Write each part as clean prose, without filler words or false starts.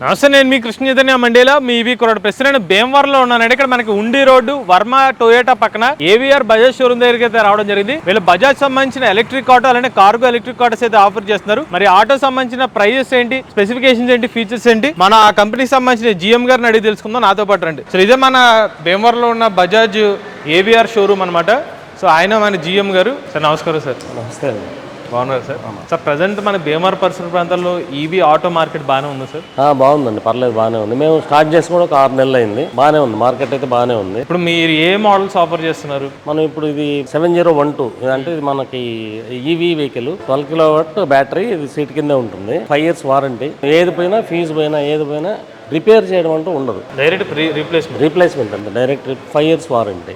నమస్తే, నేను మీ కృష్ణ చైతన్య మండేలా మీ EV కొరడ president భీమవరంలో ఉన్నానండి. ఇక్కడ మనకి ఉండి రోడ్డు వర్మ టొయోటా పక్కన ఏవిఆర్ బజాజ్ షోరూమ్ దగ్గరికి అయితే రావడం జరిగింది. వీళ్ళు బజాజ్ సంబంధించిన ఎలక్ట్రిక్ ఆటో అలానే కార్గో ఎలక్ట్రిక్ ఆటోస్ అయితే ఆఫర్ చేస్తున్నారు. మరి ఆటో సంబంధించిన ప్రైజెస్ ఏంటి, స్పెసిఫికేషన్స్ ఏంటి, ఫీచర్స్ ఏంటి, మన ఆ కంపెనీకి సంబంధించిన జిఎం గారిని అడిగి తెలుసుకుందాం. నాతో పాటు రండి. సో ఇదే మన భీమవరంలో ఉన్న బజాజ్ ఏవిఆర్ షోరూమ్ అనమాట. సో ఆయన మన జిఎం గారు. సార్ నమస్కారం. సార్ నమస్తే. బాగున్నారు సార్? సార్ ప్రజెంట్ మన భీమవరం పరిసర ప్రాంతాల్లో ఈవీ ఆటో మార్కెట్ బాగానే ఉంది సార్? బాగుందండి, పర్లేదు, బాగానే ఉంది. మేము స్టార్ట్ చేసి కూడా ఒక 6 నెలలు అయింది. బాగానే ఉంది, మార్కెట్ అయితే బాగానే ఉంది. ఇప్పుడు మీరు ఏ మోడల్స్ ఆఫర్ చేస్తున్నారు? మనం ఇప్పుడు ఇది 7012 అంటే ఇది మనకి ఈవీ వెహికల్, 12 కిలోవాట్ బ్యాటరీ, ఇది సీట్ కిందే ఉంటుంది. 5 years వారంటీ. ఏది పోయినా, ఫీజు పోయినా, ఏది పోయినా రిపేర్ చేయడం అంటూ ఉండదు. డైరెక్ట్ రీప్లేస్మెంట్ అంతే, డైరెక్ట్ 5 years వారంటీ.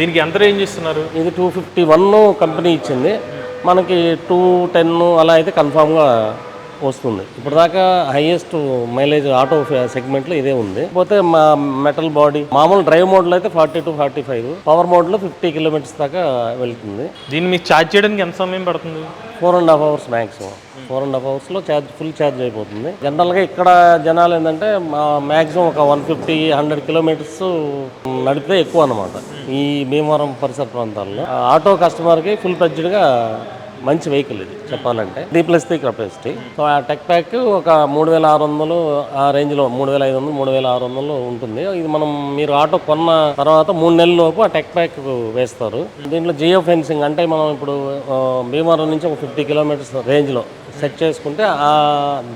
దీనికి ఎంత రేంజ్ ఇస్తున్నారు? ఇది 251 కంపెనీ ఇచ్చింది, మనకి 210 అలా అయితే కన్ఫామ్గా వస్తుంది. ఇప్పుడు దాకా హైయెస్ట్ మైలేజ్ ఆటో సెగ్మెంట్లో ఇదే ఉంది. పోతే మా మెటల్ బాడీ మామూలు డ్రైవ్ మోడ్లో అయితే 40 to 45, పవర్ మోడ్లో 50 kilometers దాకా వెళ్తుంది. దీన్ని మీకు ఛార్జ్ చేయడానికి ఎంత సమయం పడుతుంది? 4.5 hours maximum. 4.5 hours full charge అయిపోతుంది. జనరల్గా ఇక్కడ జనాలు ఏంటంటే మ్యాక్సిమం ఒక 150-100 kilometers నడిపితే ఎక్కువ అనమాట. ఈ భీమవరం పరిసర ప్రాంతాల్లో ఆటో కస్టమర్కి ఫుల్ ఫ్లెడ్జ్డ్గా మంచి వెహికల్ ఇది చెప్పాలంటే. 3+3 కెపాసిటీ. సో ఆ టెక్ ప్యాక్ ఒక 3600 ఆ రేంజ్లో, 3500, 3600 ఉంటుంది. ఇది మీరు ఆటో కొన్న తర్వాత 3 నెలల లోపు ఆ టెక్ ప్యాక్ వేస్తారు. దీంట్లో జియో ఫెన్సింగ్ అంటే మనం ఇప్పుడు భీమవరం నుంచి ఒక 50 kilometers రేంజ్లో సెట్ చేసుకుంటే ఆ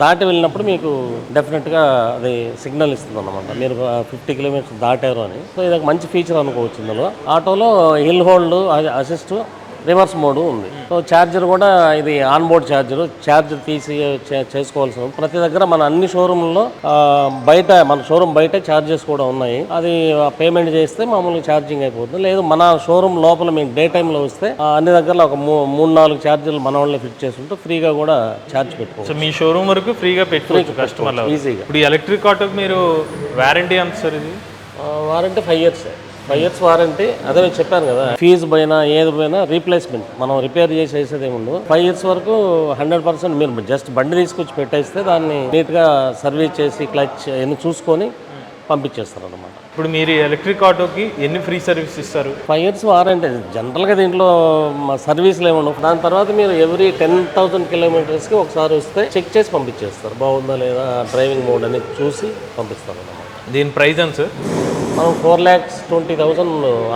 దాటి వెళ్ళినప్పుడు మీకు డెఫినెట్గా అది సిగ్నల్ ఇస్తుంది అన్నమాట, మీరు 50 kilometers దాటారు అని. సో ఇది ఒక మంచి ఫీచర్ అనుకోవచ్చు. ఇందులో ఆటోలో hill hold, assist, reverse mode ఉంది. సో ఛార్జర్ కూడా ఇది ఆన్ బోర్డ్ ఛార్జర్ తీసి చేసుకోవాల్సిన ప్రతి దగ్గర మన అన్ని షోరూమ్లో బయట, మన షోరూమ్ బయట ఛార్జెస్ కూడా ఉన్నాయి. అది పేమెంట్ చేస్తే మామూలుగా ఛార్జింగ్ అయిపోతుంది. లేదు మన షోరూమ్ లోపల మీకు డే టైంలో వస్తే అన్ని దగ్గరలో ఒక 3-4 ఛార్జర్లు మన వాళ్ళే ఫిట్ చేసుకుంటూ ఫ్రీగా కూడా ఛార్జ్ పెట్టుకోవచ్చు. మీ షోరూమ్ వరకు ఫ్రీగా పెట్టుకోవచ్చు కస్టమర్లు ఈజీగా. ఇప్పుడు ఎలక్ట్రిక్ ఆటోకి మీరు వారంటీ ఎంత సార్? ఇది వారంటీ 5 years. 5 years warranty. అదే నేను చెప్పాను కదా, ఫీజు పోయినా ఏది పోయినా రీప్లేస్మెంట్, మనం రిపేర్ చేసేది ఏముండదు. 5 years వరకు 100% మీరు జస్ట్ బండి తీసుకొచ్చి పెట్టేస్తే దాన్ని నీట్గా సర్వీస్ చేసి క్లచ్ అన్ని చూసుకొని పంపించేస్తారు అన్నమాట. ఇప్పుడు మీరు ఎలక్ట్రిక్ ఆటోకి ఎన్ని ఫ్రీ సర్వీస్ ఇస్తారు? 5 years వారంటీ. జనరల్గా దీంట్లో సర్వీస్లు ఏముండవు. దాని తర్వాత మీరు ఎవ్రీ 10,000 kilometersకి ఒకసారి వస్తే చెక్ చేసి పంపించేస్తారు, బాగుందా లేదా డ్రైవింగ్ మోడ్ అని చూసి పంపిస్తారు అన్నమాట. దీని ప్రైస్ ఎంత సార్? మనం 4,20,000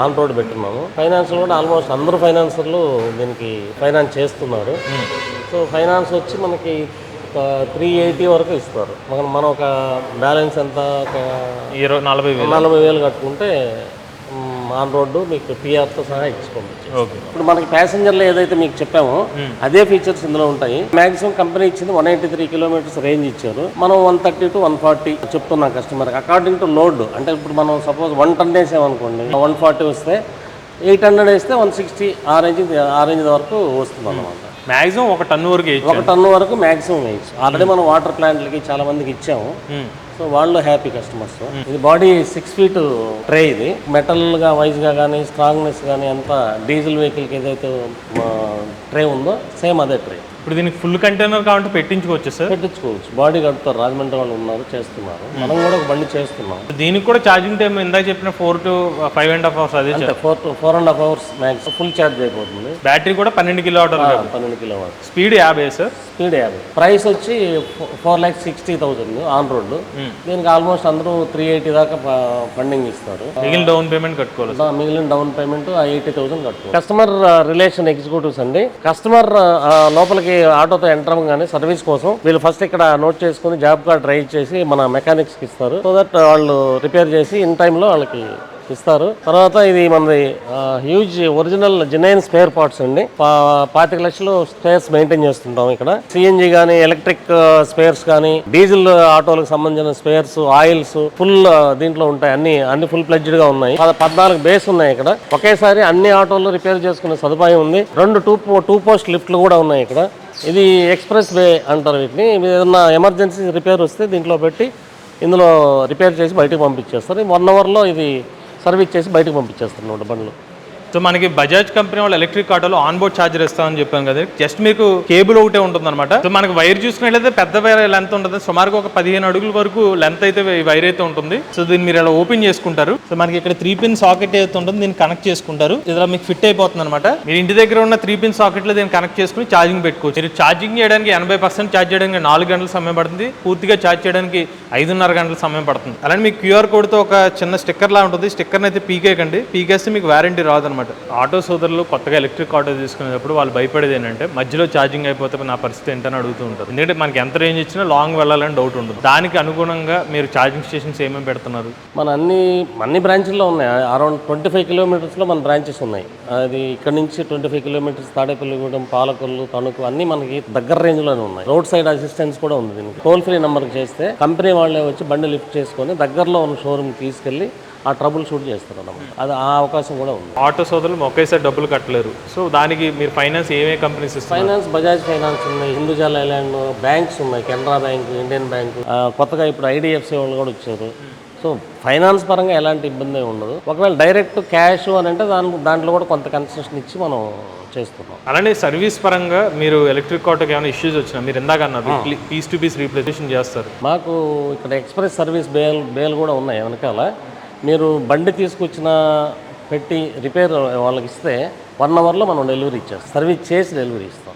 ఆన్ రోడ్ పెట్టున్నాము. ఫైనాన్స్లో కూడా ఆల్మోస్ట్ అందరూ ఫైనాన్సర్లు దీనికి ఫైనాన్స్ చేస్తున్నారు. సో ఫైనాన్స్ వచ్చి మనకి 380 వరకు ఇస్తారు. మనం ఒక బ్యాలెన్స్ ఎంత, ఒక 40,000 కట్టుకుంటే ఆన్ రోడ్డు మీకు పిఆర్తో సహా ఇచ్చుకోవచ్చు. ఇప్పుడు మనకి ప్యాసింజర్లు ఏదైతే మీకు చెప్పామో అదే ఫీచర్స్ ఇందులో ఉంటాయి. మాక్సిమం కంపెనీ ఇచ్చింది 183 kilometers రేంజ్ ఇచ్చారు. మనం 130 to 140 చెప్తున్నాం కస్టమర్కి అకార్డింగ్ టు లోడ్. అంటే ఇప్పుడు మనం సపోజ్ 1 ton వేసామనుకోండి, 140 వస్తే 800 వేస్తే 160 ఆ రేంజ్ వరకు వస్తుంది అన్నమాట. మాక్సిమం 1 ton వరకు 1 ton వరకు మాక్సిమం వేయచ్చు. ఆల్రెడీ మనం వాటర్ ప్లాంట్లకి చాలా మందికి ఇచ్చాము. సో వాళ్ళు హ్యాపీ కస్టమర్స్. ఇది బాడీ 6 feet ట్రే. ఇది మెటల్గా వైజ్గా కానీ స్ట్రాంగ్నెస్ కానీ అంతా డీజిల్ వెహికల్కి ఏదైతే ట్రే ఉందో సేమ్ అదే ట్రే. ఇప్పుడు దీనికి ఫుల్ కంటైనర్ కాబట్టి పెట్టించుకోవచ్చు సార్? పెట్టించుకోవచ్చు. బాడీ కడుతారు, రాజమండ్రి వాళ్ళు ఉన్నారు చేస్తున్నారు, మనం కూడా ఒక బండి చేస్తున్నాం. దీనికి కూడా ఛార్జింగ్ టైం ఇందాక చెప్పిన 4 to 5.5 hours. అదే 4.5 hours మ్యాక్స్ ఫుల్ ఛార్జ్ అయిపోతుంది. బ్యాటరీ కూడా 12 kilowatt. 12 kilowatt. Speed 50 sir? Speed 50. Price వచ్చి 4,60,000 ఆన్ రోడ్. దీనికి ఆల్మోస్ట్ అందరూ 380 దాకా ఫండింగ్ ఇస్తారు. మిగిలిన డౌన్ పేమెంట్ కట్టుకోవాలి. మిగిలిన డౌన్ పేమెంట్ 80,000 కట్టుకోవాలి. కస్టమర్ రిలేషన్ ఎగ్జిక్యూటివ్స్ అండి. కస్టమర్ లోపలికి ఆటోతో ఎంటర్ అవ్వగానే సర్వీస్ కోసం వీళ్ళు ఫస్ట్ ఇక్కడ నోట్ చేసుకుని జాబ్ కార్డ్ రైజ్ చేసి మన మెకానిక్స్కి ఇస్తారు. సో దట్ వాళ్ళు రిపేర్ చేసి ఇన్ టైంలో వాళ్ళకి ఇస్తారు. తర్వాత ఇది మనది huge original genuine spare parts అండి. 25 లక్షలు స్పేర్స్ మెయింటైన్ చేస్తుంటాం ఇక్కడ. సిఎన్జి కానీ, ఎలక్ట్రిక్ స్పేర్స్ కానీ, డీజిల్ ఆటోలకు సంబంధించిన స్పేర్స్, ఆయిల్స్ ఫుల్ దీంట్లో ఉంటాయి. అన్ని ఫుల్ ఫ్లెడ్జ్డ్ గా ఉన్నాయి. 14 బేస్ ఉన్నాయి ఇక్కడ. ఒకేసారి అన్ని ఆటోలు రిపేర్ చేసుకునే సదుపాయం ఉంది. 2 పోస్ట్ లిఫ్ట్లు కూడా ఉన్నాయి ఇక్కడ. ఇది ఎక్స్ప్రెస్ వే అంటారు వీటిని. ఏదన్నా ఎమర్జెన్సీ రిపేర్ వస్తే దీంట్లో పెట్టి ఇందులో రిపేర్ చేసి బయటకు పంపించేస్తారు. 1 hourలో ఇది సర్వీస్ చేసి బయటకు పంపించేస్తారు బండ్లు. సో మనకి బజాజ్ కంపెనీ వాళ్ళు ఎలక్ట్రిక్ ఆటోలో ఆన్ బోర్డ్ ఛార్జర్ ఇస్తామని చెప్పాను కదా, జస్ట్ మీకు కేబుల్ ఒకటే ఉంటుంది అనమాట. సో మనకి వైర్ చూసుకున్నట్లయితే పెద్ద వైర్ లెంత్ ఉంటుంది, సుమారుగా ఒక 15 అడుగుల వరకు లెంత్ అయితే వైర్ అయితే ఉంటుంది. సో దీన్ని మీరు ఇలా ఓపెన్ చేసుకుంటారు. సో మనకి ఇక్కడ 3 పిన్ సాకెట్ అయితే ఉంటుంది, దీన్ని కనెక్ట్ చేసుకుంటారు. ఇలా మీకు ఫిట్ అయిపోతుంది అనమాట. మీరు ఇంటి దగ్గర ఉన్న 3 పిన్ సాకెట్ లో దీన్ని కనెక్ట్ చేసుకుని ఛార్జింగ్ పెట్టుకోవచ్చు. మీరు ఛార్జింగ్ చేయడానికి 80% ఛార్జ్ చేయడానికి 4 గంటల సమయం పడుతుంది, పూర్తిగా ఛార్జ్ చేయడానికి 5.5 గంటల సమయం పడుతుంది. అలానే మీకు QR కోడ్ తో ఒక చిన్న స్టిక్కర్ లా ఉంటుంది, స్టిక్కర్ అయితే పీకేకండి, పీకేస్తే మీకు వారంటీ రాదు అనమాట. ఆటో సోదరులు కొత్తగా ఎలక్ట్రిక్ ఆటో తీసుకునేటప్పుడు వాళ్ళు భయపడేది ఏంటంటే మధ్యలో ఛార్జింగ్ అయిపోతే నా పరిస్థితి ఏంటని అడుగుతూ ఉంటారు. ఎందుకంటే మనకి ఎంత రేంజ్ ఇచ్చినా లాంగ్ వెళ్ళాలని డౌట్ ఉంటుంది. దానికి అనుగుణంగా మీరు ఛార్జింగ్ స్టేషన్స్ ఏమేమి పెడుతున్నారు? మన అన్ని బ్రాంచ్ల్లో ఉన్నాయి. అరౌండ్ 25 కిలోమీటర్స్లో మన బ్రాంచెస్ ఉన్నాయి. అది ఇక్కడ నుంచి 25 కిలోమీటర్స్ తాడేపల్లిగూడెం, పాలకొల్లు, తణుకు అన్నీ మనకి దగ్గర రేంజ్లోనే ఉన్నాయి. రోడ్ సైడ్ అసిస్టెన్స్ కూడా ఉంది దీనికి. టోల్ ఫ్రీ నెంబర్కి చేస్తే కంపెనీ వాళ్ళే వచ్చి బండి లిఫ్ట్ చేసుకొని దగ్గరలో ఉన్న షోరూమ్ తీసుకెళ్ళి ఆ ట్రబుల్ షూట్ చేస్తారు అన్నమాట. అది ఆ అవకాశం కూడా ఉంది. ఆటో సోదరులు ఒకేసారి డబ్బులు కట్టలేరు. సో దానికి మీరు ఫైనాన్స్ ఏమే కంపెనీస్ ఇస్తారు? ఫైనాన్స్ బజాజ్ ఫైనాన్స్ ఉన్నాయి, హిందూజాల్ ఐలాండ్ బ్యాంక్స్ ఉన్నాయి, కెనరా బ్యాంక్, ఇండియన్ బ్యాంక్, కొత్తగా ఇప్పుడు IDFC వాళ్ళు కూడా వచ్చారు. సో ఫైనాన్స్ పరంగా ఎలాంటి ఇబ్బంది ఉండదు. ఒకవేళ డైరెక్ట్ క్యాష్ అని అంటే దాంట్లో కూడా కొంత కన్సెషన్ ఇచ్చి మనం చేస్తున్నాం. అలానే సర్వీస్ పరంగా మీరు ఎలక్ట్రిక్ ఆటోకి ఏమైనా ఇష్యూస్ వచ్చినా మీరు ఎందాక అన్నారు పీస్ టు పీస్ రీప్లేసేషన్ చేస్తారు. మాకు ఇక్కడ ఎక్స్ప్రెస్ సర్వీస్ బేల్ కూడా ఉన్నాయి వెనకాల. మీరు బండి తీసుకొచ్చిన పెట్టి రిపేర్ వాళ్ళకి ఇస్తే 1 అవర్లో మనం డెలివరీ ఇచ్చేస్తాం, సర్వీస్ చేసి డెలివరీ ఇస్తాం.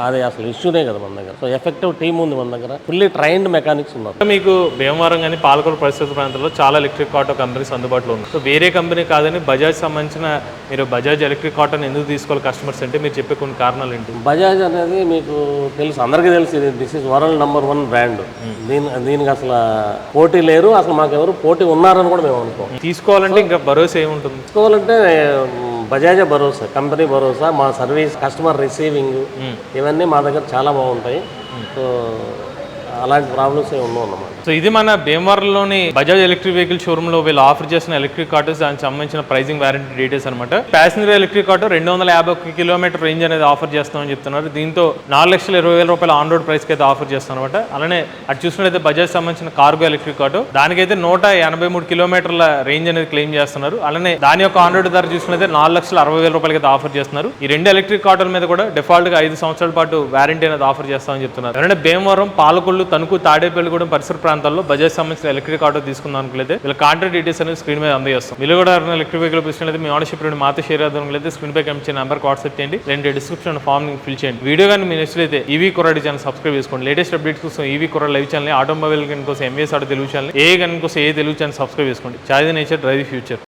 అది అసలు ఇష్యూనే కదా మన దగ్గర. సో ఎఫెక్టివ్ టీమ్ ఉంది మన దగ్గర, ఫుల్లీ ట్రైన్డ్ మెకానిక్స్ ఉన్నారు. మీకు భీమవరం కానీ పాలకొల్లు పరిసర ప్రాంతాల్లో చాలా ఎలక్ట్రిక్ ఆటో కంపెనీస్ అందుబాటులో ఉన్నాయి. సో వేరే కంపెనీ కాదని బజాజ్ సంబంధించిన మీరు బజాజ్ ఎలక్ట్రిక్ ఆటోని ఎందుకు తీసుకోవాలి కస్టమర్స్ అంటే మీరు చెప్పే కొన్ని కారణాలు ఏంటి? బజాజ్ అనేది మీకు తెలుసు, అందరికీ తెలుసు, ఇది this is world number 1 brand. దీనికి అసలు పోటీ లేరు, అసలు మాకెవరు పోటీ ఉన్నారని కూడా మేము అనుకోం. తీసుకోవాలంటే ఇంకా భరోసా ఏముంటుంది? తీసుకోవాలంటే బజాజే భరోసా, కంపెనీ భరోసా, మా సర్వీస్, కస్టమర్ రిసీవింగ్ ఇవన్నీ మా దగ్గర చాలా బాగుంటాయి. సో అలాంటి ప్రాబ్లమ్స్ ఏమి ఉండవు అన్నమాట. సో ఇది మన భీమవరంలోని బజాజ్ ఎలక్ట్రిక్ వెహికల్ షోరూమ్ లో వీళ్ళు ఆఫర్ చేసిన ఎలక్ట్రిక్ ఆటోస్, దానికి సంబంధించిన ప్రైజింగ్ వారంటీ డీటెయిల్స్ అనమాట. Passenger electric auto 251 kilometre range అనేది ఆఫర్ చేస్తామని చెప్తున్నారు. దీంతో 4,20,000 రూపాయల ఆన్ రోడ్ ప్రైస్కి అయితే ఆఫర్ చేస్తాం అనమాట. అలానే అటు చూసినట్లయితే బజాజ్ సంబంధించిన కార్గో ఎలక్ట్రిక్ ఆటో దానికైతే 183 కిలోమీటర్ల రేంజ్ అనేది క్లెయిమ్ చేస్తున్నారు. అలానే దాని యొక్క ఆన్ రోడ్ ధర చూసినట్లయితే 4,60,000 రూపాయలకి అయితే ఆఫర్ చేస్తున్నారు. ఈ 2 ఎలక్ట్రిక్ ఆటోల మీద కూడా డిఫాల్ట్ గా 5 సంవత్సరాల పాటు వారంటీ అనేది ఆఫర్ చేస్తామని చెప్తున్నారు. అలానే భీమవరం, పాలకొల్లు, తణుకు, తాడేపల్లిగూడెం పరిసర ప్రాంతాల్లో బజాజ్ సంబంధించిన ఎలక్ట్రిక్ ఆటో తీసుకుందాం అనుకునేది వీళ్ళ కాంటాక్ట్ డీటెయిల్స్ అనేది స్క్రీన్ మీద అందజేస్తాం. మీరు కూడా ఎలక్ట్రిక్ వెహికల్ పిలిచినట్లయితే మీ ఆనర్షిప్ మాతో షేర్ అవుతుంది, స్క్రీన్ పై కనిపించే నెంబర్కి వాట్సాప్ చేయండి, లేదంటే డిస్క్రిప్షన్ ఫామ్ ఫిల్ చేయండి. వీడియో కానీ మీ నచ్చితే ఈవీ కొరాడి ఛానల్ సబ్స్క్రైబ్ చేసుకోండి. లేటెస్ట్ అప్డేట్స్ కోసం EV Koradi live channel, automobile కోసం MVS auto Telugu channel, A gun కోసం ఏ తెలుగు ఛానల్ సబ్స్క్రైబ్ చేసుకోండి. చాయ్ the nature, drive the future.